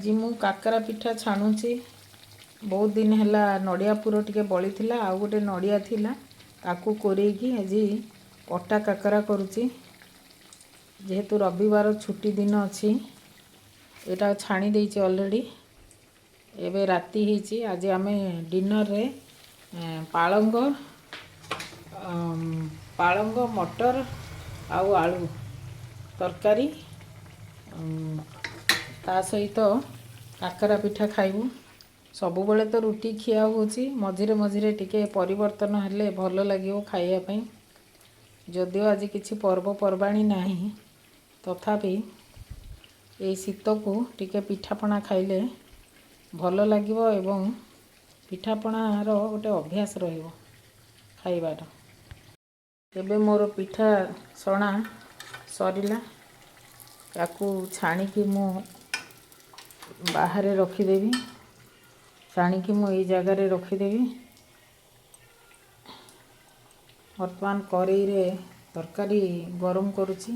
आज मु काकरा पिठा छाणुची। बहुत दिन है नड़िया पुर टिके बड़ी थिला आउ गोटे नड़िया थिला ताकू कोरेकी आज अटा काकरा करुची। जेहेतु रविवार छुट्टी दिन अच्छी यहाँ छाणी देची ऑलरेडी। एबे राति ही आज आम डिनर रे पालंग पालंग मटर आउ आलू तरकारी ता सहित काकरा पिठा खाइबू। सबु बेले तो रुटी खिया होची, मझिरे मझिरे टिके परिवर्तन हेले भल लागिवो खाइया पई। जदिओ आज किछि पर्वपर्वाणी नाही तथापि ए शीत को टिके पिठापଣା खाइले भल लागिवो एवं पिठापणार गोटे अभ्यास रहिवो खाइबार। एबे मोर पिठा सणा सरिला ताकू छाणिकी मु बाहर रखिदेवी। छाणिकी मु एई जगार रखिदेवी। वर्तमान कड़ई रे तरकारी गरम करुची।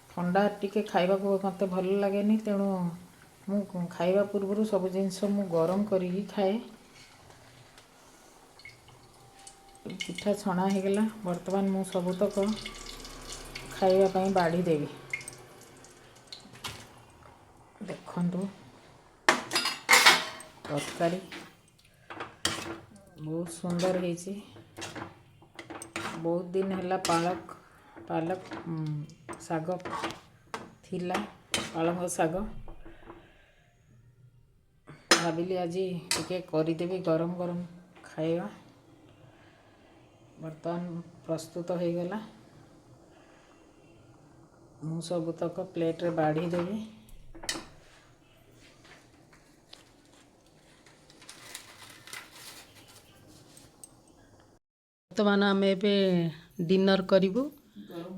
ठंडा टिके खाइबा को मते भल लागेनी, तेणु मु खाइबा पूर्व सब जिनस मु गरम करी खाए। पिठा छणा हो गला। वर्तमान मु सबुतक खाइबा पई बाड़ी देवी। देखंतु तरकारी बहुत सुंदर है। बहुत दिन है पालक साग थिला, पालंग साग भाविली आज टिके करदेवी गरम गरम खाइबा। बर्तमान प्रस्तुत हो गला। मु सबुतक प्लेट रे बाढ़ी देवी। वर्तमान आम ए डिनर करूँ।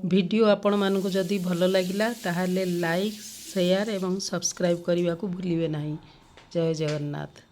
वीडियो आपण मानक जदि भल लगिला ताहले लाइक शेयर एवं सब्सक्राइब करने को भूलिए नहीं। जय जगन्नाथ।